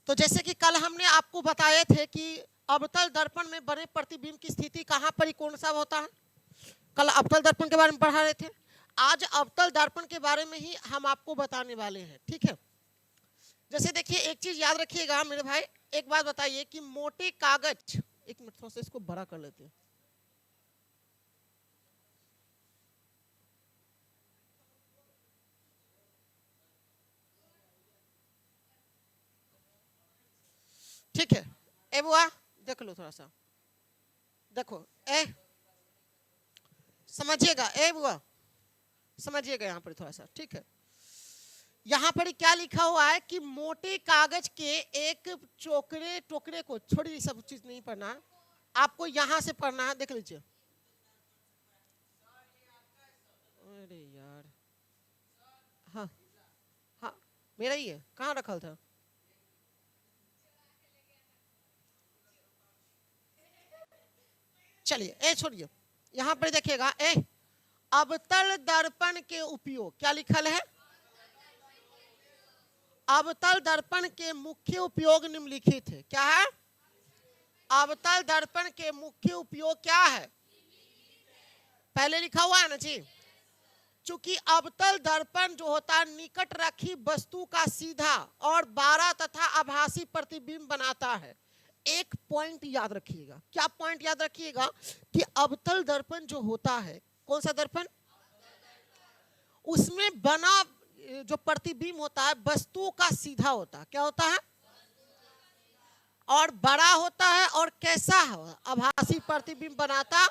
तो जैसे कि कल हमने आपको बताए थे कि अवतल दर्पण में बने प्रतिबिंब की स्थिति कहाँ पर कौन सा होता है। कल अवतल दर्पण के बारे में पढ़ा रहे थे। आज अवतल दर्पण के बारे में ही हम आपको बताने वाले हैं। ठीक है, जैसे देखिए एक चीज याद रखिएगा मेरे भाई, एक बात बताइए कि मोटे कागज, एक मिनट थोड़ा सा इसको बड़ा कर लेते हैं। ठीक है, ए बुआ देख लो थोड़ा सा, देखो ए समझिएगा, ए बुआ समझिएगा यहाँ पर थोड़ा सा। ठीक है, यहाँ पर क्या लिखा हुआ है कि मोटे कागज के एक टुकड़े को, छोड़ी सब चीज नहीं पढ़ना, आपको यहाँ से पढ़ना है, देख लीजिए। अरे यार, हाँ हाँ मेरा ही है, कहाँ रखा था? चलिए ए छोड़िए, यहाँ पर देखिएगा ए अवतल दर्पण के उपयोग क्या लिखल है। अवतल दर्पण के मुख्य उपयोग निम्नलिखित है। क्या है? अवतल दर्पण के मुख्य उपयोग क्या है? पहले लिखा हुआ है ना जी। चूंकि अवतल दर्पण जो होता है निकट रखी वस्तु का सीधा और बारा तथा आभासी प्रतिबिंब बनाता है। एक पॉइंट याद रखिएगा। क्या पॉइंट याद रखिएगा? कि अवतल दर्पण जो होता है, कौन सा दर्पण? उसमें बना जो प्रतिबिंब होता है वस्तु का सीधा होता है। क्या होता है? और बड़ा होता है। और कैसा है? आभासी प्रतिबिंब बनाता,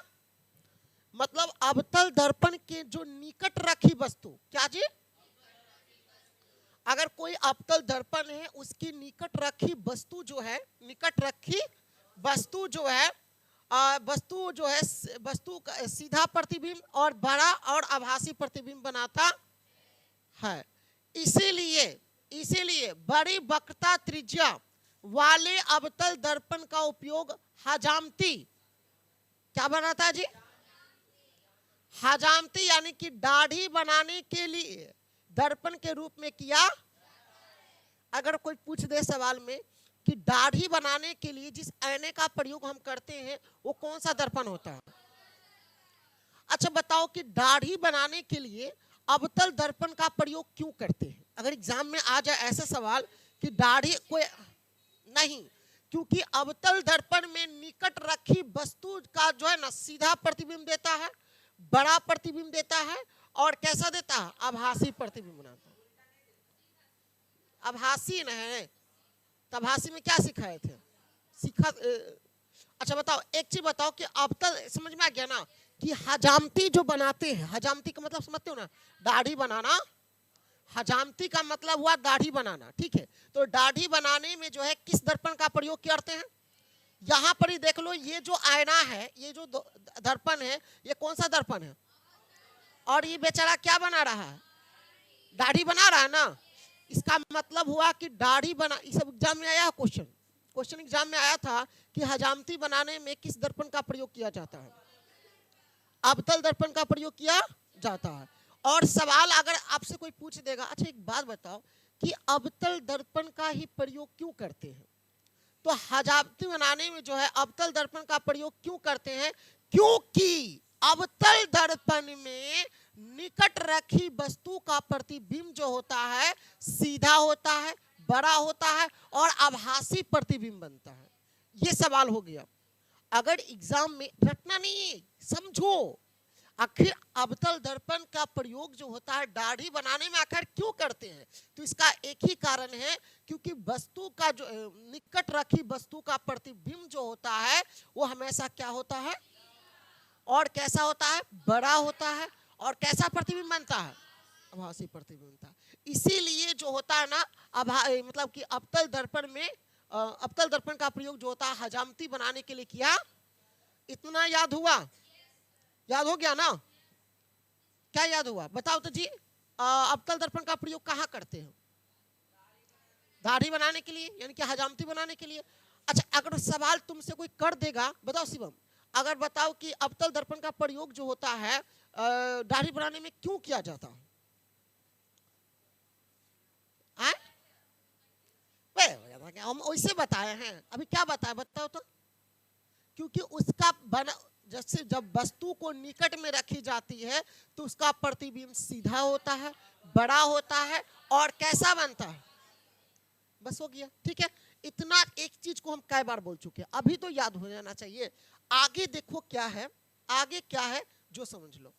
मतलब अवतल दर्पण के जो निकट रखी वस्तु, क्या जी? अगर कोई अवतल दर्पण है उसकी निकट रखी वस्तु जो है, निकट रखी वस्तु जो है, वस्तु का सीधा प्रतिबिंब और बड़ा और आभासी प्रतिबिंब बनाता है। इसीलिए बड़ी वक्रता त्रिज्या वाले अवतल दर्पण का उपयोग हजामती, क्या बनाता है जी? हजामती यानी कि दाढ़ी बनाने के लिए दर्पण के रूप में किया। अगर कोई पूछ दे सवाल में कि दाढ़ी बनाने के लिए जिस आईने का प्रयोग हम करते हैं वो कौन सा दर्पण होता है? अच्छा बताओ कि दाढ़ी बनाने के लिए अवतल दर्पण का प्रयोग क्यों करते हैं? अगर एग्जाम में आ जाए ऐसा सवाल कि दाढ़ी कोई नहीं, क्योंकि अवतल दर्पण में निकट रखी वस्तु का जो है ना सीधा प्रतिबिंब देता है, बड़ा प्रतिबिंब देता है और कैसा देता है? आभासी प्रतिबिंब बनाता है। आभासी नहीं, आभासी में क्या सिखाए थे? अच्छा बताओ एक चीज बताओ कि अवतल समझ में आ गया ना कि हजामती जो बनाते हैं, हजामती का मतलब समझते हो ना, दाढ़ी बनाना। हजामती का मतलब हुआ दाढ़ी बनाना। ठीक है, तो दाढ़ी बनाने में जो है किस दर्पण का प्रयोग करते हैं? यहाँ पर ही देख लो, ये जो आईना है, ये जो दर्पण है, ये कौन सा दर्पण है? और ये बेचारा क्या बना रहा है? दाढ़ी बना रहा है ना। इसका मतलब हुआ कि दाढ़ी बना, इस एग्जाम में आया क्वेश्चन एग्जाम में आया था कि हजामती बनाने में किस दर्पण का प्रयोग किया जाता है? अवतल दर्पण का प्रयोग किया जाता है। और सवाल अगर आपसे कोई पूछ देगा, अच्छा एक बात बताओ कि अवतल दर्पण का ही प्रयोग क्यों करते हैं? तो हजामती बनाने में जो है अवतल दर्पण का प्रयोग क्यों करते हैं? क्योंकि अवतल दर्पण में निकट रखी वस्तु का प्रतिबिंब जो होता है सीधा होता है, बड़ा होता है और आभासी प्रतिबिंब बनता है। ये सवाल हो गया। अगर एग्जाम में रटना नहीं, समझो आखिर अवतल दर्पण का प्रयोग जो होता है दाढ़ी बनाने में आखिर क्यों करते हैं? तो इसका एक ही कारण है, क्योंकि वस्तु का जो निकट रखी वस्तु का प्रतिबिंब जो होता है वो हमेशा क्या होता है? और कैसा होता है? बड़ा होता है। और कैसा प्रतिबिंब बनता है? आभासी प्रतिबिंब बनता है। इसीलिए जो होता है ना मतलब कि अवतल दर्पण में अवतल दर्पण का प्रयोग जो होता है हजामती बनाने के लिए किया। इतना याद हुआ? याद हो गया ना? क्या याद हुआ बताओ तो जी। अवतल दर्पण का प्रयोग कहाँ करते हैं? दाढ़ी बनाने के लिए, यानी कि हजामती बनाने के लिए। अच्छा अगर सवाल तुमसे कोई कर देगा, बताओ शिवम, अगर बताओ कि अवतल दर्पण का प्रयोग जो होता है दाढ़ी बनाने में क्यों किया जाता है? बताना क्या, हम वैसे बताए हैं। अभी क्या बताए बताओ तो। क्योंकि उसका बना, जैसे जब वस्तु को निकट में रखी जाती है तो उसका प्रतिबिंब सीधा होता है, बड़ा होता है और कैसा बनता है। बस हो गया, ठीक है। इतना एक चीज को हम कई बार बोल चुके हैं, अभी तो याद हो जाना चाहिए। आगे देखो क्या है, आगे क्या है जो समझ लो।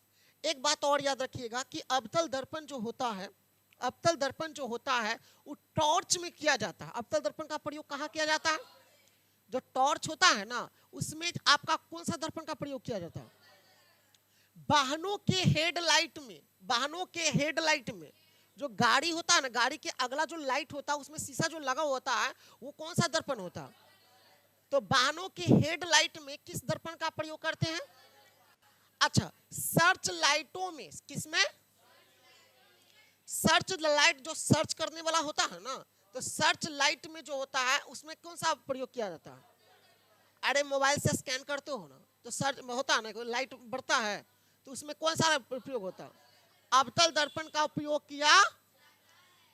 एक बात और याद रखिएगा कि अवतल दर्पण जो होता है, अवतल दर्पण जो होता है वो टॉर्च में किया जाता है। अवतल दर्पण का प्रयोग कहाँ किया जाता है? जो टॉर्च होता है ना, उसमें आपका कौन सा दर्पण का प्रयोग किया जाता है? वाहनों के हेडलाइट में, वाहनों के हेडलाइट में जो गाड़ी होता है ना, गाड़ी के अगला जो लाइट होता है उसमें शीशा जो लगा होता है वो कौन सा दर्पण होता है? तो वाहनों के हेडलाइट में किस दर्पण का प्रयोग करते हैं? अच्छा, सर्च लाइटों में, किसमें? सर्च लाइट, जो सर्च करने वाला होता है ना, तो सर्च लाइट में जो होता है उसमें कौन सा प्रयोग किया जाता है? अरे मोबाइल से स्कैन करते हो ना, तो सर्च में होता है ना, लाइट बढ़ता है, तो उसमें कौन सा प्रयोग होता है? अवतल दर्पण का उपयोग किया।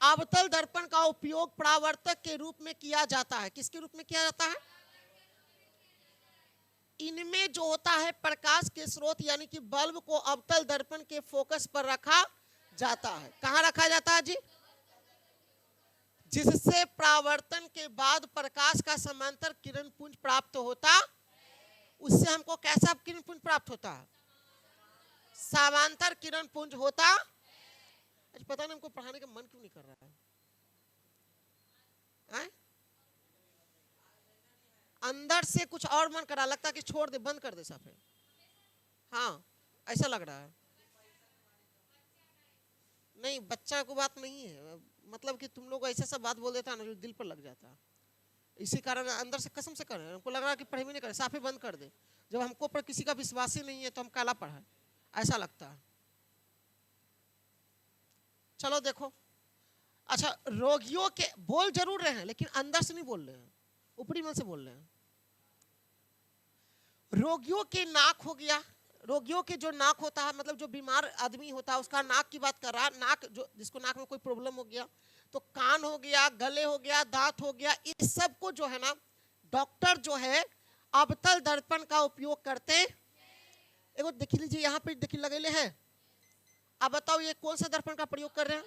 अवतल दर्पण का उपयोग परावर्तक के रूप में किया जाता है। किसके रूप में किया जाता है? इनमें जो होता है प्रकाश के स्रोत यानी कि बल्ब को अवतल दर्पण के फोकस पर रखा जाता है। कहां रखा जाता है जी? जिससे परावर्तन के बाद प्रकाश का समांतर किरण पुंज प्राप्त होता, उससे हमको कैसा किरण पुंज प्राप्त होता है? समांतर किरण पुंज होता। पता नहीं हमको पढ़ाने का मन क्यों नहीं कर रहा है? अंदर से कुछ और मन करा, लगता है कि छोड़ दे, बंद कर दे साफे। हाँ, ऐसा लग रहा है। नहीं, बच्चा को बात नहीं है, मतलब कि तुम लोग ऐसा सब बात बोल देता है ना जो दिल पर लग जाता है। इसी कारण अंदर से कसम से कर रहे हैं, हमको लग रहा है कि पढ़े भी नहीं करे, साफे बंद कर दे। जब हमको पर किसी का विश्वास ही नहीं है तो हम काला पढ़ाए, ऐसा लगता है। चलो देखो, अच्छा, रोगियों के बोल जरूर रहे हैं लेकिन अंदर से नहीं बोल रहे हैं, ऊपरी मन से बोल रहे हैं। रोगियों के नाक हो गया, रोगियों के जो नाक होता है, मतलब जो बीमार आदमी होता है उसका नाक की बात कर रहा है। नाक जो, जिसको नाक में कोई प्रॉब्लम हो गया, तो कान हो गया, गले हो गया, दांत हो गया, इस सब को जो है ना डॉक्टर जो है अवतल दर्पण का उपयोग करते। एगो देख लीजिए, यहाँ पे देखिए लगेले हैं। अब बताओ ये कौन सा दर्पण का प्रयोग कर रहे हैं?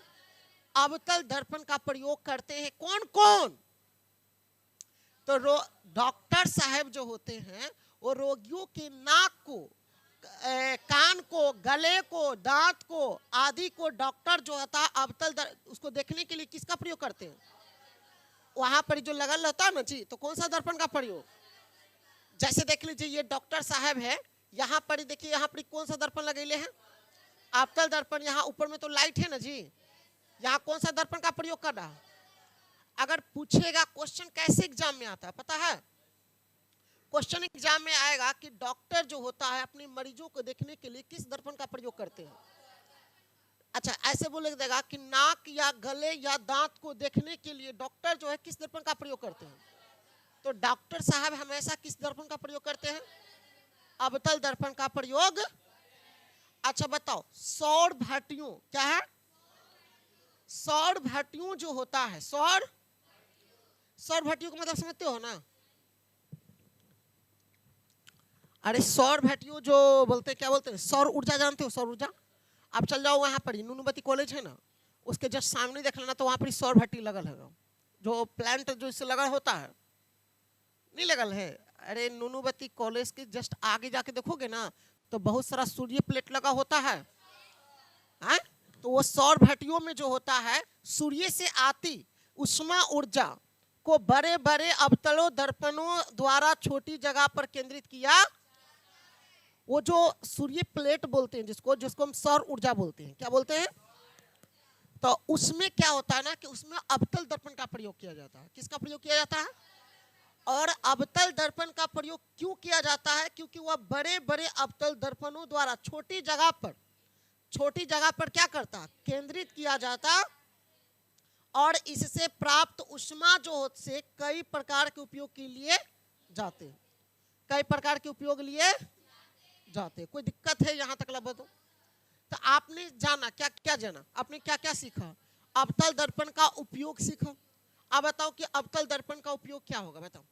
अवतल दर्पण का प्रयोग करते हैं कौन कौन? तो डॉक्टर साहब जो होते हैं वो रोगियों के नाक को, कान को, गले को, दांत को आदि को डॉक्टर जो होता है अवतल उसको देखने के लिए किसका प्रयोग करते हैं? वहां पर जो लगल रहता है ना जी, तो कौन सा दर्पण का प्रयोग? जैसे देख लीजिए ये डॉक्टर साहब है, यहाँ पर देखिए, यहाँ पर कौन सा दर्पण लगेले हैं? अवतल दर्पण। यहाँ ऊपर में तो लाइट है ना जी, यहाँ कौन सा दर्पण का प्रयोग कर रहा है? अगर पूछेगा क्वेश्चन कैसे एग्जाम में आता है पता है? क्वेश्चन एग्जाम में आएगा कि डॉक्टर जो होता है अपने मरीजों को देखने के लिए किस दर्पण का प्रयोग करते हैं। अच्छा, ऐसे बोले देगा कि नाक या गले या दांत को देखने के लिए डॉक्टर जो है किस दर्पण का प्रयोग करते हैं? तो डॉक्टर साहब हमेशा किस दर्पण का प्रयोग करते हैं? अवतल दर्पण का प्रयोग। अच्छा बताओ, सौर भट्टियों क्या है? सौर भट्टियों जो होता है, सौर भट्टियों का मतलब समझते हो ना? अरे सौर भट्टियों जो बोलते हैं, क्या बोलते हैं? सौर ऊर्जा, जानते हो सौर ऊर्जा? आप चल जाओ वहाँ पर, नुनुबती कॉलेज है ना, उसके जस्ट सामने देख लेना, तो वहाँ पर सौर भट्टी लगल है, जो प्लांट जो इससे लगा होता है, नहीं लगल है? अरे नुनुबती कॉलेज के जस्ट आगे जाके देखोगे ना, तो बहुत सारा सूर्य प्लेट लगा होता है। तो वो सौर भट्टियों में जो होता है, सूर्य से आती उष्मा ऊर्जा को बड़े बड़े अवतलों दर्पणों द्वारा छोटी जगह पर केंद्रित किया। वो जो सूर्य प्लेट बोलते हैं जिसको हम सौर ऊर्जा बोलते हैं, क्या बोलते हैं? तो उसमें क्या होता है ना कि उसमें अवतल दर्पण का प्रयोग किया जाता है। किसका प्रयोग किया जाता है? और अवतल दर्पण का प्रयोग क्यों किया जाता है? क्योंकि वह बड़े बड़े अवतल दर्पणों द्वारा छोटी जगह पर क्या करता? केंद्रित किया जाता, और इससे प्राप्त उष्मा जो से कई प्रकार के उपयोग के लिए जाते, कई प्रकार के उपयोग लिए जाते। कोई दिक्कत है यहाँ तक लगभग? तो आपने जाना क्या क्या, जाना आपने क्या क्या सीखा? अवतल दर्पण का उपयोग सीखा, अब बताओ कि अवतल दर्पण का उपयोग क्या होगा, बताओ।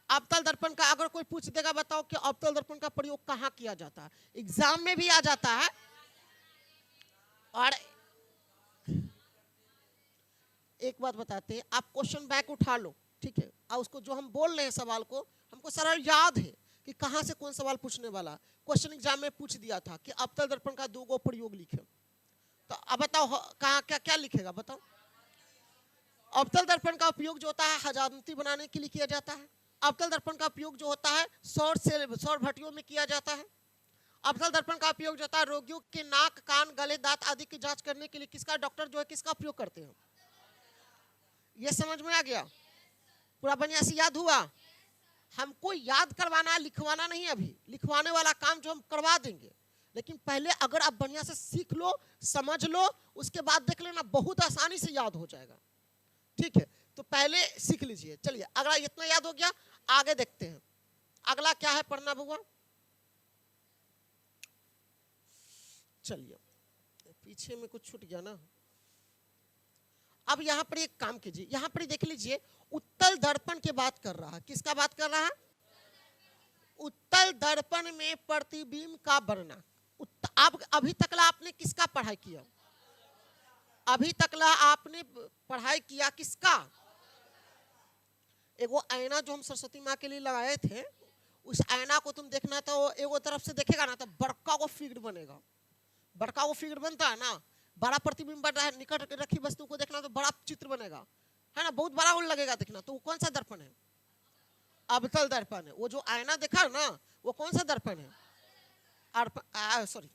अवतल दर्पण का अगर कोई पूछ देगा, बताओ कि अवतल दर्पण का प्रयोग कहाँ किया जाता है? एग्जाम में भी आ जाता है। और एक बात बताते हैं, आप क्वेश्चन बैक उठा लो, ठीक है, और उसको जो हम बोल रहे हैं सवाल को, हमको सारा याद है कि कहाँ से कौन सवाल पूछने वाला। क्वेश्चन एग्जाम में पूछ दिया था कि अवतल दर्पण का 2 प्रयोग लिखे। तो अब बताओ कहाँ क्या क्या लिखेगा, बताओ। अवतल दर्पण का उपयोग जो होता है हजामती बनाने के लिए किया जाता है। अवतल दर्पण का उपयोग जो होता है सौर भट्टियों में किया जाता है। अवतल दर्पण का उपयोग जो होता है रोगियों के नाक, कान, गले, दांत आदि की जांच करने के लिए किसका डॉक्टर जो है किसका उपयोग करते हैं? ये समझ में आ गया? पूरा बढ़िया से याद हुआ? हमको याद करवाना, लिखवाना नहीं। अभी लिखवाने वाला काम जो हम करवा देंगे, लेकिन पहले अगर आप बढ़िया से सीख लो, समझ लो, उसके बाद देख लेना, बहुत आसानी से याद हो जाएगा। ठीक है, तो पहले सीख लीजिए। चलिए, अगला इतना याद हो गया, आगे देखते हैं अगला क्या है पढ़ना बउआ। चलिए, पीछे में कुछ छूट गया ना। अब यहाँ पर एक काम कीजिए, यहाँ पर देख लीजिए, उत्तल दर्पण की बात कर रहा है। किसका बात कर रहा है? उत्तल दर्पण में प्रतिबिंब का वर्णन। अब अभी तक आपने किसका पढ़ाई किया? अभी तक आपने पढ़ाई किया किसका? एगो आईना जो हम सरस्वती माँ के लिए लगाए थे, उस आईना को तुम देखना तो एगो तरफ से देखेगा ना तो बड़का को फिगर बनेगा। बड़का को फिगर बनता है ना, बड़ा प्रतिबिंब बन रहा है, निकट रखी वस्तु को देखना तो बड़ा चित्र बनेगा, है ना, बहुत बड़ा लगेगा देखना। तो वो कौन सा दर्पण है? अवतल दर्पण है। वो जो आईना देखा ना, वो कौन सा दर्पण है? सॉरी,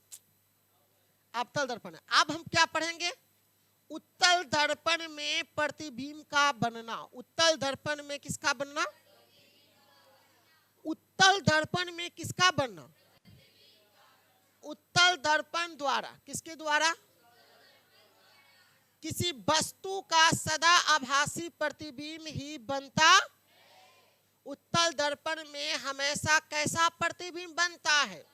अवतल दर्पण है। अब हम क्या पढ़ेंगे? उत्तल दर्पण में प्रतिबिंब का बनना। उत्तल दर्पण में किसका बनना? उत्तल दर्पण में किसका बनना? उत्तल दर्पण द्वारा। किसके द्वारा? किसी वस्तु का सदा आभासी प्रतिबिंब ही बनता। उत्तल दर्पण में हमेशा कैसा प्रतिबिंब बनता है?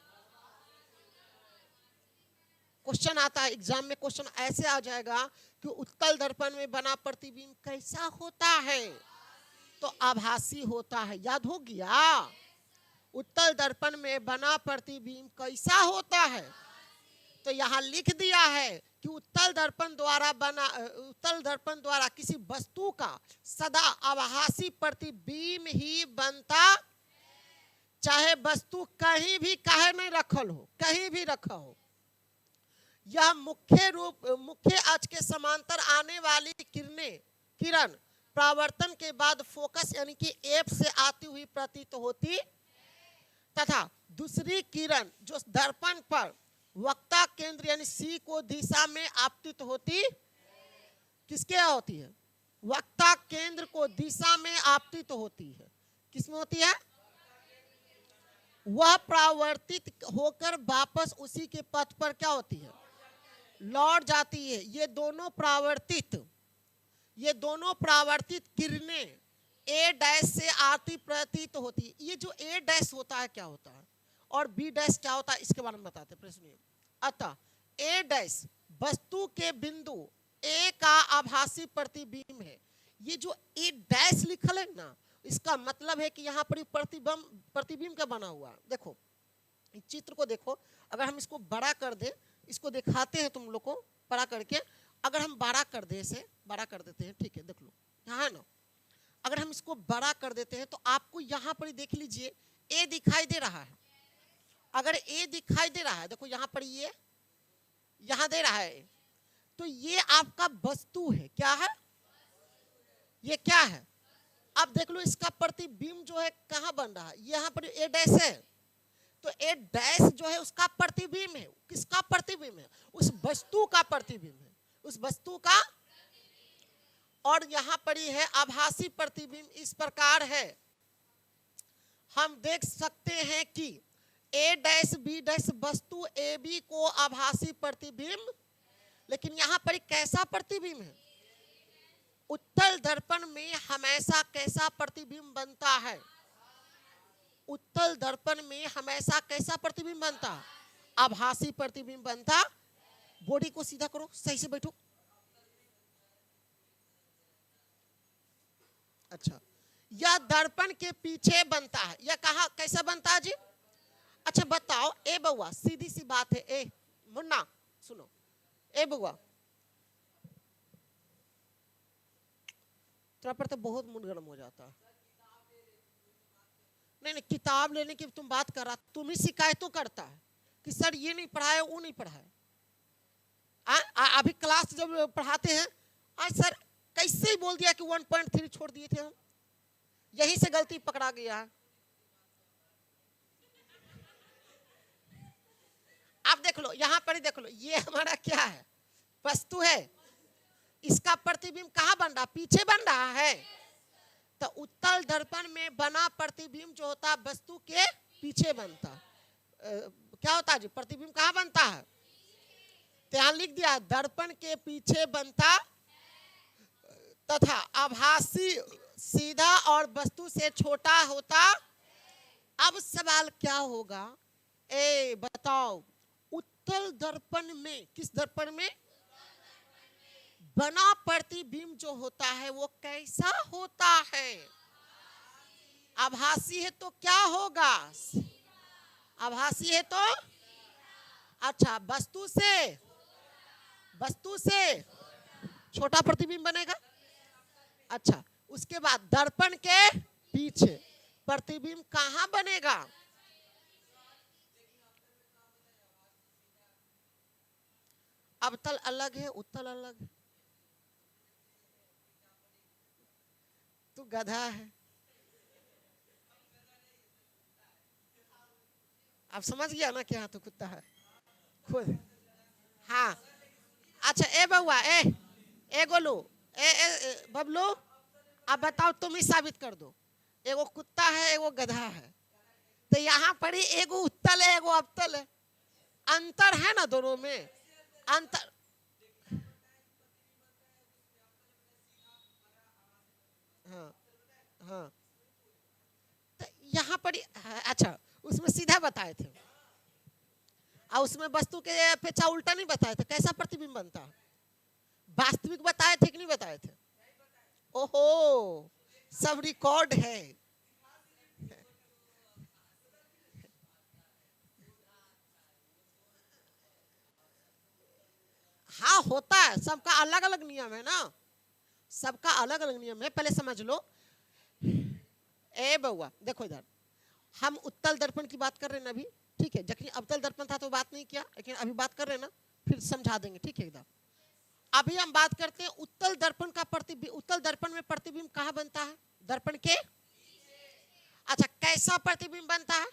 क्वेश्चन आता है एग्जाम में, क्वेश्चन ऐसे आ जाएगा कि उत्तल दर्पण में बना प्रतिबिंब कैसा होता है? तो आभासी होता है। याद हो गया? उत्तल दर्पण में बना प्रतिबिंब कैसा होता है? तो यहाँ लिख दिया है कि उत्तल दर्पण द्वारा किसी वस्तु का सदा आभासी प्रतिबिंब ही बनता, चाहे वस्तु कहीं भी काहे नहीं रखल हो, कहीं भी रखा हो। यह मुख्य अक्ष के समांतर आने वाली किरण परावर्तन के बाद फोकस यानी कि एफ से आती हुई प्रतीत होती, तथा दूसरी किरण जो दर्पण पर वक्ता केंद्र यानी सी को दिशा में आपतित होती। किसके होती है? वक्ता केंद्र को दिशा में आपतित होती है। किसमें होती है? वह परावर्तित होकर वापस उसी के पथ पर क्या होती है? लौट जाती है। ये दोनों परावर्तित किरणें ए डैश से आती प्रतीत होती है। ये जो ए डैश होता है क्या होता है और बी डैश क्या होता है, इसके बारे में बताते प्रश्न। अतः ए डैश वस्तु के बिंदु ए का आभासी प्रतिबिंब है। ये जो ए डैश लिखल है ना, इसका मतलब है कि यहाँ पर प्रतिबिंब का बना हुआ। देखो इस चित्र को देखो, अगर हम इसको बड़ा कर दे, इसको दिखाते हैं तुम लोग को बड़ा करके। अगर हम बड़ा कर दे, इसे बड़ा कर देते हैं, ठीक है, देख लो यहाँ है ना। अगर हम इसको बड़ा कर देते हैं तो आपको यहाँ पर देख लीजिए ए दिखाई दे रहा है। अगर ए दिखाई दे रहा है, देखो यहाँ पर ये यहाँ दे रहा है, तो ये आपका वस्तु है। क्या है? ये क्या है? अब देख लो इसका प्रतिबिंब जो है कहाँ बन रहा है? यहाँ पर ए डैश है, तो ए डैश जो है उसका प्रतिबिंब है। किसका प्रतिबिंब है? उस वस्तु का प्रतिबिंब है, उस वस्तु का। और यहाँ पर ही है आभासी प्रतिबिंब इस प्रकार है। हम देख सकते हैं कि ए डैश बी डैश वस्तु ए बी को आभासी प्रतिबिंब, लेकिन यहाँ पर कैसा प्रतिबिंब है? उत्तल दर्पण में हमेशा कैसा प्रतिबिंब बनता है? उत्तल दर्पण में हमेशा कैसा प्रतिबिंब बनता? आभासी प्रतिबिंब बनता। बॉडी को सीधा करो, सही से बैठो। अच्छा, यह दर्पण के पीछे बनता है। यह कहा कैसा बनता है जी? अच्छा बताओ ए बउआ, सीधी सी बात है, ए मुन्ना सुनो, ए बउआ तेरा पर तो बहुत मूड गर्म हो जाता है। नहीं नहीं, किताब लेने की तुम बात कर रहा, तुम ही शिकायत तो करता है कि सर ये नहीं पढ़ाए वो नहीं पढ़ाए। अभी क्लास जब पढ़ाते हैं, आज सर कैसे ही बोल दिया कि 1.3 छोड़ दिए थे हम, यहीं से गलती पकड़ा गया है। आप देख लो, यहाँ पर ही देख लो, ये हमारा क्या है? वस्तु है। इसका प्रतिबिंब कहाँ बन रहा? पीछे बन रहा है। तो उत्तल दर्पण में बना प्रतिबिंब जो होता है वस्तु के पीछे बनता। क्या होता है जी? प्रतिबिंब कहाँ बनता है? तो यहाँ लिख दिया, दर्पण के पीछे बनता तथा आभासी सीधा और वस्तु से छोटा होता। अब सवाल क्या होगा? ए बताओ, उत्तल दर्पण में, किस दर्पण में बना प्रतिबिंब जो होता है वो कैसा होता है? आभासी है तो क्या होगा? आभासी है तो अच्छा, वस्तु से छोटा प्रतिबिंब बनेगा। अच्छा, उसके बाद दर्पण के पीछे प्रतिबिंब कहाँ बनेगा? अवतल अलग है, उत्तल अलग है। तू गधा है। आप समझ गया ना कि हाँ तो कुत्ता है खुद। हाँ अच्छा, ए बउआ, ए गोलू, ए बबलू, अब बताओ, तुम ही साबित कर दो। एगो कुत्ता है, एगो गधा है, तो यहाँ पर ही एगो उत्तल है, एगो अवतल है। अंतर है ना दोनों में? अंतर हाँ हाँ, तो यहाँ पर अच्छा, उसमें सीधा बताए थे और उसमें वस्तु के अपेक्षा उल्टा नहीं बताए थे। कैसा प्रतिबिंब बनता? वास्तविक बताए थे कि नहीं बताए थे? ओहो, सब रिकॉर्ड है। हाँ होता है, सबका अलग अलग नियम है ना, सबका अलग अलग नियम है, पहले समझ लो। ए बउआ देखो इधर, हम उत्तल दर्पण की बात कर रहे हैं ना अभी, ठीक है? जबकि अवतल दर्पण था तो बात नहीं किया, लेकिन अभी बात कर रहे हैं ना, फिर समझा देंगे, ठीक है? इधर अभी हम बात करते हैं उत्तल दर्पण का प्रतिबिंब। उत्तल दर्पण में प्रतिबिंब कहाँ बनता है? दर्पण के। अच्छा, कैसा प्रतिबिंब बनता है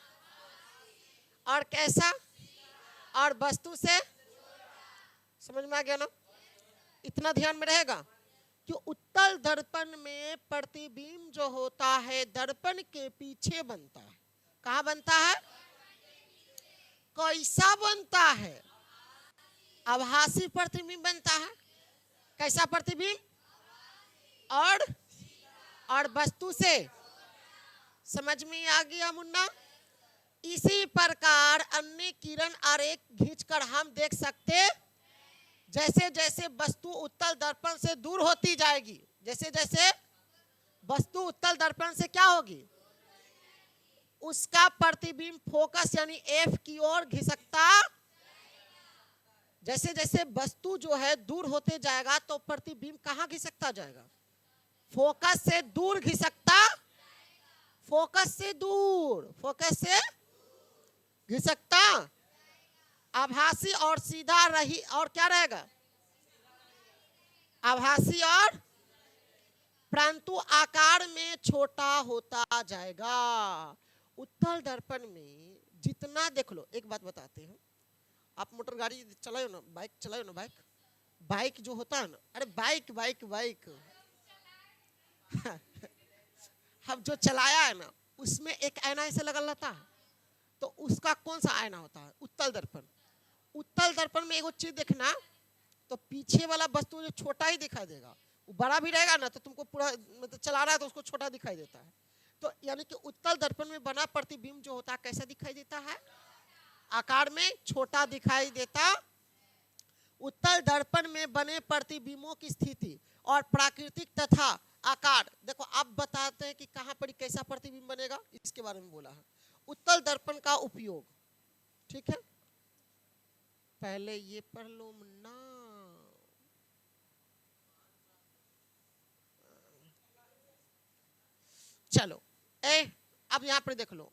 और कैसा? और वस्तु से। समझ में आ गया ना? इतना ध्यान में रहेगा कि उत्तल दर्पण में प्रतिबिंब जो होता है दर्पण के पीछे बनता है। कहाँ बनता है? कैसा बनता है? आभासी प्रतिबिंब बनता है। कैसा प्रतिबिंब? और वस्तु से। समझ में आ गया मुन्ना? इसी प्रकार अन्य किरण आरेख खींचकर हम देख सकते, जैसे जैसे वस्तु उत्तल दर्पण से दूर होती जाएगी, जैसे जैसे वस्तु उत्तल दर्पण से क्या होगी? उसका प्रतिबिंब फोकस यानी एफ की ओर घिसकता। जैसे जैसे वस्तु जो है दूर होते जाएगा तो प्रतिबिंब कहाँ घिसकता जाएगा? फोकस से दूर घिसकता। फोकस से दूर, फोकस से घिसकता। आभासी और सीधा रही, और क्या रहेगा? आभासी और, परंतु आकार में छोटा होता जाएगा। उत्तल दर्पण में जितना देख लो, एक बात बताते हैं, आप मोटर गाड़ी चलाओ ना, बाइक चलाओ ना, बाइक जो होता है ना, अरे बाइक बाइक बाइक हम जो चलाया है ना, उसमें एक आईना ऐसे लगा रहता है, तो उसका कौन सा आईना होता है? उत्तल दर्पण। उत्तल दर्पण में एगो चीज देखना, तो पीछे वाला वस्तु जो छोटा ही दिखाई देगा, वो बड़ा भी रहेगा ना तो तुमको पूरा, मतलब चला रहा है तो उसको छोटा दिखाई देता है। तो यानी कि उत्तल दर्पण में बना प्रतिबिंब जो होता है कैसा दिखाई देता है? आकार में छोटा दिखाई देता। उत्तल दर्पण में बने प्रतिबिंबों की स्थिति और प्राकृतिक तथा आकार। देखो अब बताते हैं कि कहां पर कैसा प्रतिबिंब बनेगा, इसके बारे में बोला है। उत्तल दर्पण का उपयोग, ठीक है, पहले ये पढ़ लो मुन्ना। चलो अब यहां पर देख लो,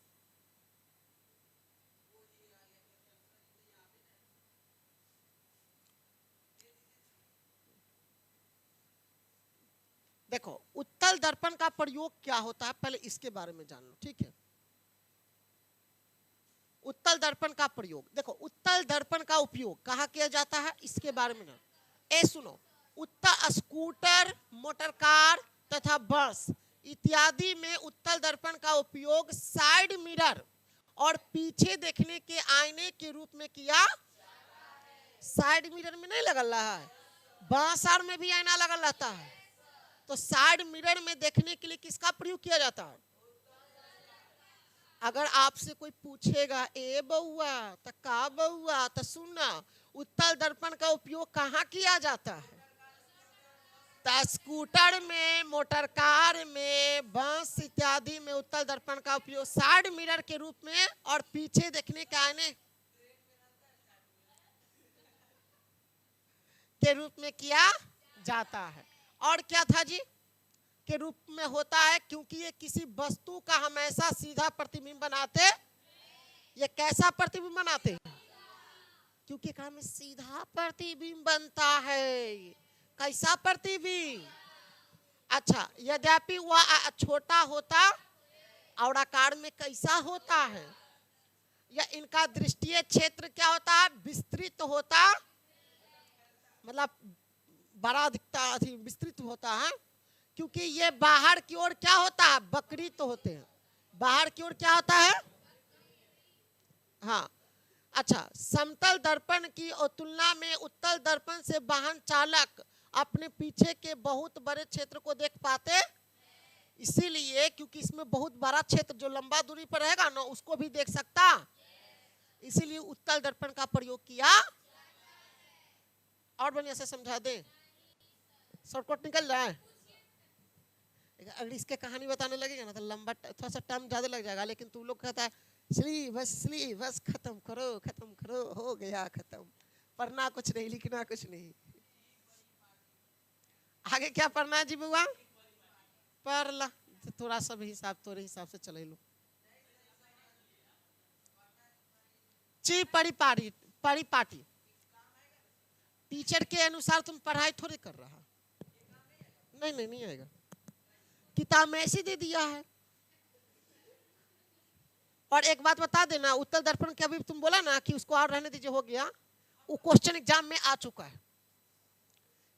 देखो उत्तल दर्पण का प्रयोग क्या होता है, पहले इसके बारे में जान लो, ठीक है। उत्तल दर्पण का प्रयोग, देखो उत्तल दर्पण का उपयोग कहाँ किया जाता है, इसके बारे में ना सुनो। उत्तल स्कूटर, मोटर कार तथा बस इत्यादि में उत्तल दर्पण का उपयोग साइड मिरर और पीछे देखने के आईने के रूप में किया। साइड मिरर में नहीं लगल रहा है, बांसर में भी आईना लगल रहता है, तो साइड मिरर में देखने के लिए किसका प्रयोग किया जाता है। अगर आपसे कोई पूछेगा ए बउआ तो का बउआ, तो सुनना उत्तल दर्पण का उपयोग कहाँ किया जाता है, तो स्कूटर में, मोटर कार में, बस इत्यादि में उत्तल दर्पण का उपयोग साइड मिरर के रूप में और पीछे देखने के आईने के रूप में किया जाता है। और क्या था जी, के रूप में होता है, क्योंकि ये किसी वस्तु का हमेशा सीधा प्रतिबिंब बनाते। ये कैसा प्रतिबिंब बनाते हैं, क्योंकि में सीधा प्रतिबिंब बनता है। कैसा प्रतिबिंब, अच्छा, यद्यपि वह छोटा होता और आकार में कैसा होता है, या इनका दृष्टीय क्षेत्र क्या होता है, विस्तृत होता, मतलब बड़ा दिखता, विस्तृत होता है, क्योंकि ये बाहर की ओर क्या होता है, बकरी तो होते हैं, बाहर की ओर क्या होता है, हाँ। अच्छा, समतल दर्पण की तुलना में उत्तल दर्पण से वाहन चालक अपने पीछे के बहुत बड़े क्षेत्र को देख पाते, इसीलिए क्योंकि इसमें बहुत बड़ा क्षेत्र जो लंबा दूरी पर रहेगा ना उसको भी देख सकता, इसीलिए उत्तल दर्पण का प्रयोग किया। और बढ़िया से समझा दे, शॉर्टकट निकल जाए। अगर इसके कहानी बताने लगेगा ना तो लंबा थोड़ा सा टाइम ज्यादा लग जाएगा, लेकिन तुम लोग कहता है स्ली बस खत्म करो, हो गया खत्म, पढ़ना कुछ नहीं, लिखना कुछ नहीं। आगे क्या पढ़ना है जी बुआ, पढ़ ला, थोड़ा सा भी हिसाब तोरे हिसाब से चले लो। ची परिपाटी टीचर के अनुसार तुम पढ़ाई थोड़ी कर रहा, नहीं आएगा, किताब में ऐसे दे दिया है। और एक बात बता देना, उत्तल दर्पण के अभी तुम बोला ना कि उसको और रहने दीजिए, हो गया, वो क्वेश्चन एग्जाम में आ चुका है,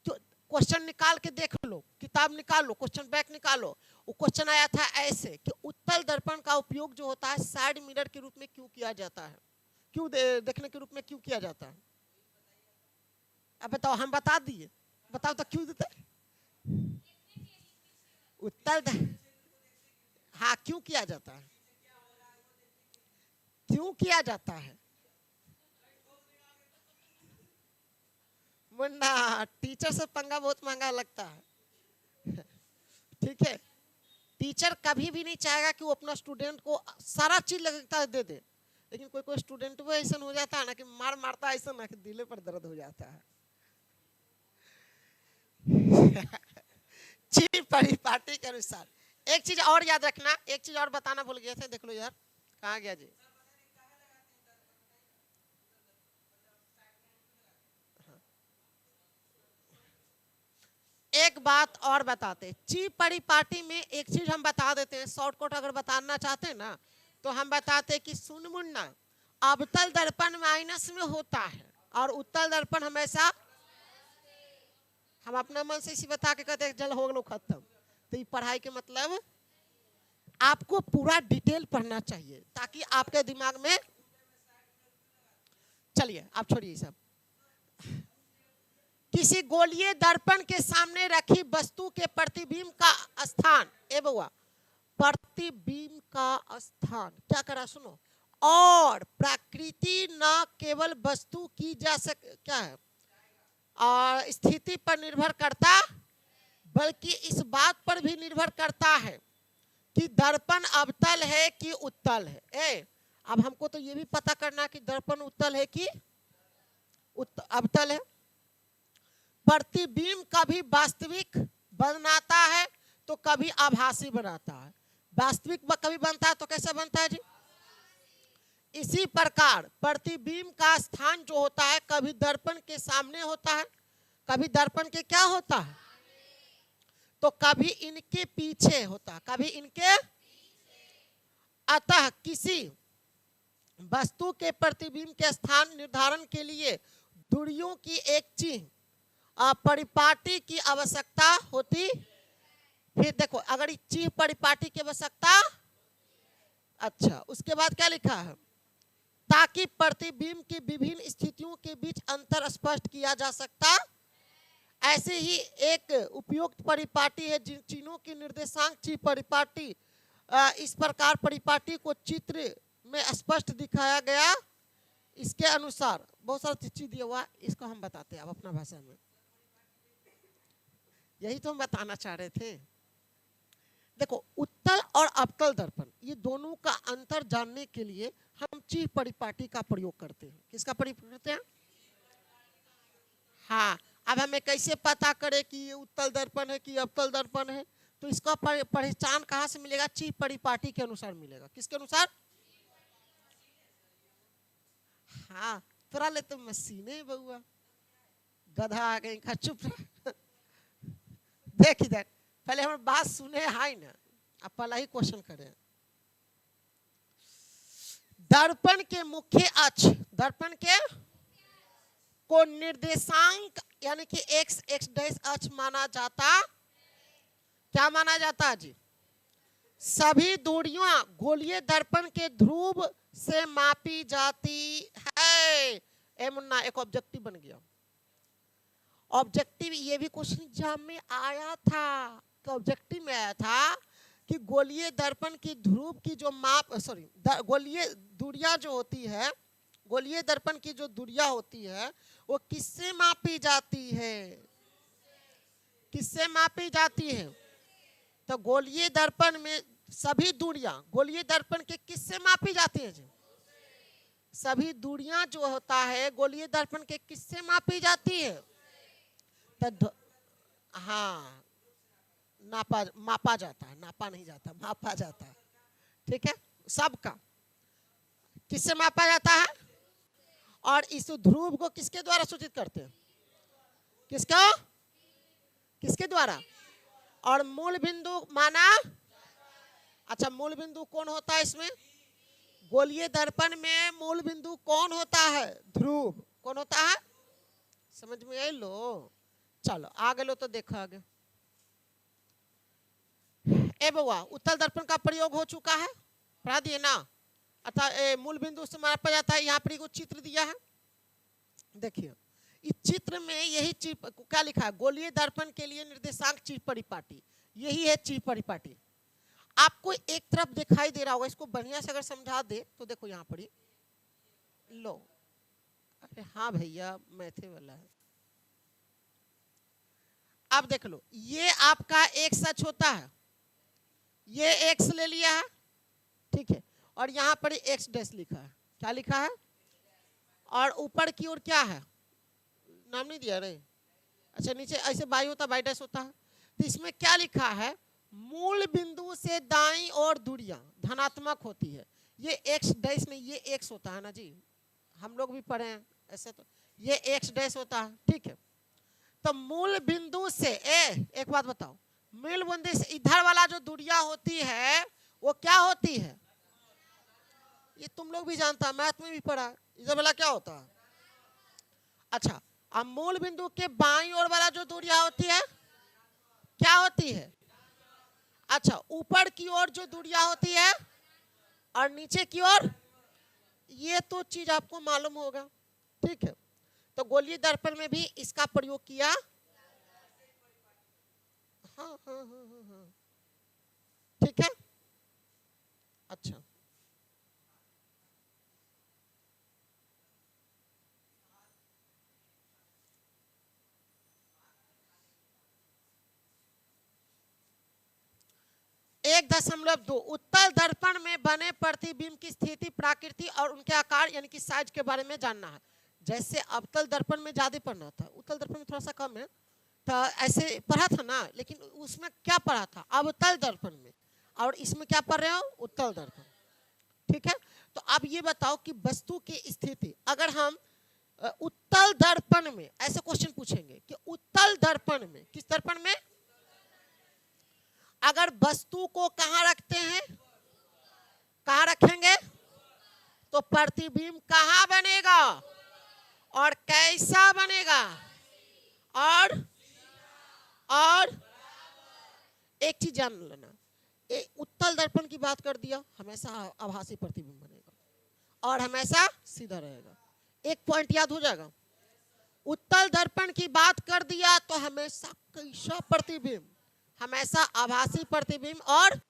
तो क्वेश्चन निकाल के देख लो, किताब निकाल लो, क्वेश्चन बैक निकालो। वो क्वेश्चन आया था ऐसे कि उत्तल दर्पण का उपयोग जो होता है साइड मिरर के रूप में क्यों किया जाता है, क्यों देखने के रूप में क्यों किया जाता है। अब बताओ, हम बता दिए, बताओ तो क्यों देते उत्तल, हाँ क्यों किया जाता है, क्यों किया जाता है मुन्ना, टीचर से पंगा बहुत महंगा लगता है। ठीक है, टीचर कभी भी नहीं चाहेगा कि वो अपना स्टूडेंट को सारा चीज लगता है दे दे, लेकिन कोई स्टूडेंट वो ऐसा हो जाता है ना कि मारता है ऐसा ना कि दिले पर दर्द हो जाता है। ची परिपाटी के अनुसार। एक चीज और याद रखना, एक चीज और बताना भूल गए थे, देख लो यार कहाँ गया जी। एक बात और बताते, ची परिपाटी में एक चीज हम बता देते हैं, शॉर्टकट अगर बताना चाहते हैं ना तो हम बताते कि सुन मुन्ना, अवतल दर्पण माइनस में होता है और उत्तल दर्पण हमेशा, हम अपना मन से इसी बता के कहते जल हो गलो खत्म। तो ये पढ़ाई के मतलब आपको पूरा डिटेल पढ़ना चाहिए ताकि आपके दिमाग में, चलिए आप छोड़िए सब। किसी गोलीय दर्पण के सामने रखी वस्तु के प्रतिबिंब का स्थान, ए बउआ, प्रतिबिंब का स्थान क्या करा सुनो, और प्रकृति न केवल वस्तु की जा सक क्या है, और स्थिति पर निर्भर करता, बल्कि इस बात पर भी निर्भर करता है कि दर्पण अवतल है कि उत्तल है। अब हमको तो ये भी पता करना कि दर्पण उत्तल है कि अवतल है। प्रतिबिंब कभी वास्तविक बनाता है तो कभी आभासी बनाता है। वास्तविक कभी बनता है तो कैसे बनता है जी? इसी प्रकार प्रतिबिंब का स्थान जो होता है कभी दर्पण के सामने होता है, कभी दर्पण के क्या होता है, तो कभी इनके पीछे होता है, कभी इनके। अतः किसी वस्तु के प्रतिबिंब के स्थान निर्धारण के लिए दूरियों की एक चिह्न परिपाटी की आवश्यकता होती। फिर देखो, अगर चिह्न परिपाटी की आवश्यकता, अच्छा उसके बाद क्या लिखा है, ताकि प्रतिबिंब की विभिन्न स्थितियों के बीच अंतर स्पष्ट किया जा सकता। ऐसे ही एक उपयुक्त परिपाटी है जिन चिन्हों की निर्देशांक चिन्ह परिपाटी। इस प्रकार परिपाटी को चित्र में स्पष्ट दिखाया गया। इसके अनुसार बहुत सारा चीज दिया हुआ, इसको हम बताते हैं अब अपना भाषा में। यही तो हम बताना चाह रहे थे। देखो, उत्तल और अवतल दर्पण, ये दोनों का अंतर जानने के लिए हम चिन्ह परिपाटी का प्रयोग करते हैं। किसका प्रयोग करते हैं? हाँ, अब हमें कैसे पता करें कि ये उत्तल दर्पण है कि अवतल दर्पण है? तो इसका पहचान कहाँ से मिलेगा? चिन्ह परिपाटी के अनुसार मिलेगा। किसके अनुसार? हाँ, तोरा ले तो मशीने बउआ, गधा आ गई खा, चुप रह। देख इधर, पहले हमारे बात सुने है ना, अब पहला ही क्वेश्चन करें। दर्पण के मुख्य अक्ष, दर्पण के को निर्देशांक यानी कि एक्स एक्स डैश अक्ष माना जाता। क्या माना जाता है जी? सभी दूरियां गोलीय दर्पण के ध्रुव से मापी जाती है। ए मुन्ना, एक ऑब्जेक्टिव बन गया। ऑब्जेक्टिव ये भी क्वेश्चन एग्जाम में आया था। तो ऑब्जेक्टिव में आया था कि गोलीय दर्पण की ध्रुव की जो माप, सॉरी, गोलीय दूरियां जो होती है, गोलीय दर्पण की जो दूरियां होती है वो किससे मापी जाती है? किससे मापी जाती है? तो गोलीय दर्पण में सभी दूरियां गोलीय दर्पण के किससे मापी जाती है जी? सभी दूरियां जो होता है गोलीय दर्पण के किससे मापी जाती है? तो हाँ, मापा जाता है, नापा नहीं जाता, मापा जाता है। ठीक है, सबका किससे मापा जाता है? और इस ध्रुव को किसके द्वारा सूचित करते हैं? किसका? किसके द्वारा? और मूल बिंदु माना, अच्छा मूल बिंदु कौन होता है इसमें? गोलीय दर्पण में मूल बिंदु कौन होता है? ध्रुव। कौन होता है? समझ में आई लो? चलो आगे लो, तो देखो आगे। ए बउआ, उत्तल दर्पण का प्रयोग हो चुका है, पढ़ा दिए ना। अतः मूल बिंदु से मापा जाता है। यहाँ पर एक चित्र दिया है, देखिए इस चित्र में यही चित्र क्या लिखा है? गोलीय दर्पण के लिए निर्देशांक चित्र परिपाटी, यही है चित्र परिपाटी। आपको एक तरफ दिखाई दे रहा होगा, इसको बढ़िया से अगर समझा दे तो देखो यहाँ पर ही लो। अरे हाँ भैया, मैथे वाला है। अब देख लो, ये आपका एक्स अक्ष होता है, ये एक्स ले लिया है, ठीक है, और यहाँ पर एक्स डैश लिखा है। क्या लिखा है? और ऊपर की ओर क्या है? नाम नहीं दिया रे। अच्छा, नीचे ऐसे बाई होता, बाई डैश होता है। तो इसमें क्या लिखा है? मूल बिंदु से दाईं ओर दूरियां धनात्मक होती है। ये एक्स डैश में ये एक्स होता है ना जी, हम लोग भी पढ़े हैं ऐसे। तो ये एक्स डैश होता है, ठीक है। तो मूल बिंदु से एक बात बताओ, मूल बिंदु से इधर वाला जो दूरियां होती है वो क्या होती है? ये तुम लोग भी जानता है, मैथ में भी पढ़ा। इधर वाला क्या होता है? अच्छा, अब मूल बिंदु के बाईं ओर वाला जो दूरियां होती है क्या होती है? अच्छा, ऊपर की ओर जो दूरियां होती है और नीचे की ओर, ये तो चीज आपको मालूम होगा, ठीक है। तो गोलीय दर्पण में भी इसका प्रयोग किया। हाँ हाँ हाँ हाँ हाँ, ठीक है। अच्छा, 1.2 उत्तल दर्पण में बने प्रतिबिंब की स्थिति, प्रकृति और उनके आकार यानी कि साइज के बारे में जानना है। जैसे अवतल दर्पण में ज्यादा पढ़ना था, उत्तल दर्पण में थोड़ा सा कम है, तो ऐसे पढ़ा था ना, लेकिन उसमें क्या पढ़ा था अवतल दर्पण में, और इसमें क्या पढ़ रहे हो उत्तल दर्पण। ठीक है, तो अब ये बताओ कि वस्तु की स्थिति, अगर हम उत्तल दर्पण में ऐसे क्वेश्चन पूछेंगे कि उत्तल दर्पण में, किस दर्पण में, अगर वस्तु को कहां रखते हैं, कहां रखेंगे, तो प्रतिबिंब कहां बनेगा और कैसा बनेगा, और एक चीज जान लेना, उत्तल दर्पण की बात कर दिया, हमेशा आभासी प्रतिबिंब बनेगा और हमेशा सीधा रहेगा। एक पॉइंट याद हो जाएगा, उत्तल दर्पण की बात कर दिया तो हमेशा कैसा प्रतिबिंब, हमेशा आभासी प्रतिबिंब, और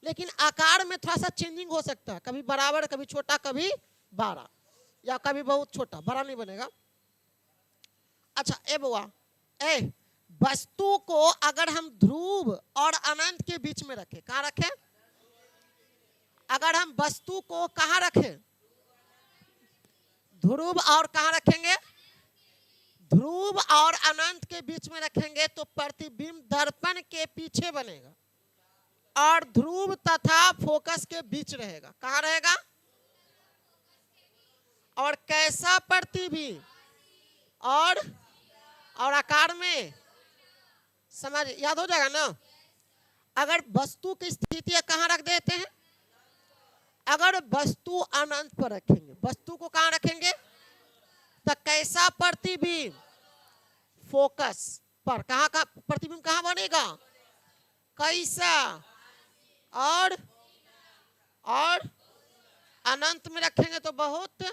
लेकिन आकार में थोड़ा सा चेंजिंग हो सकता है, कभी बराबर, कभी छोटा, कभी बड़ा, या कभी बहुत छोटा, बड़ा नहीं बनेगा। अच्छा ए बुआ, ए वस्तु को अगर हम ध्रुव और अनंत के बीच में रखें, कहां रखें, अगर हम वस्तु को कहां रखें, ध्रुव और कहां रखेंगे, ध्रुव और अनंत के बीच में रखेंगे तो प्रतिबिंब दर्पण के पीछे बनेगा और ध्रुव तथा फोकस के बीच रहेगा। कहां रहेगा, और कैसा प्रतिबिंब, और आकार में, समझ याद हो जाएगा ना। अगर वस्तु की स्थिति कहां रख देते हैं, अगर वस्तु अनंत पर रखेंगे, वस्तु को कहां रखेंगे, तो कैसा प्रतिबिंब, फोकस पर, कहां का प्रतिबिंब कहां बनेगा, कैसा, और अनंत में रखेंगे तो बहुत।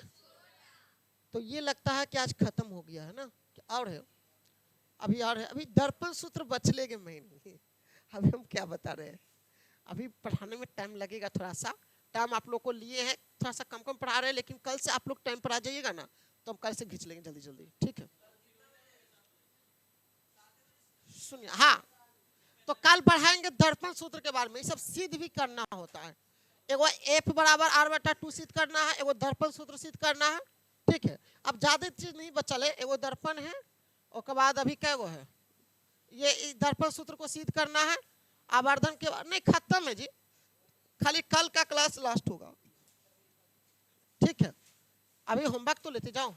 तो ये लगता है कि आज खत्म हो गया है ना, और है अभी, और है अभी, दर्पण सूत्र बचलेगे महीने, अभी हम क्या बता रहे हैं, अभी पढ़ाने में टाइम लगेगा, थोड़ा सा टाइम आप लोग को लिए है, थोड़ा सा कम पढ़ा रहे हैं, लेकिन कल से आप लोग टाइम पर आ जाइएगा ना, तो हम कल से खींच लेंगे जल्दी जल्दी, ठीक है। सुनिए, हाँ, तो कल पढ़ाएंगे दर्पण सूत्र के बारे में, ये सब सिद्ध भी करना होता है, एगो F बराबर R/2 सिद्ध करना है, एगो दर्पण सूत्र सिद्ध करना है, ठीक है। अब ज्यादा चीज नहीं बचल है, एगो दर्पण है, उसके बाद अभी क्या वो है, ये दर्पण सूत्र को सिद्ध करना है, आवर्धन के बाद नहीं, खत्म है जी, खाली कल का क्लास लास्ट होगा, ठीक है। अभी होमवर्क तो लेते जाओ।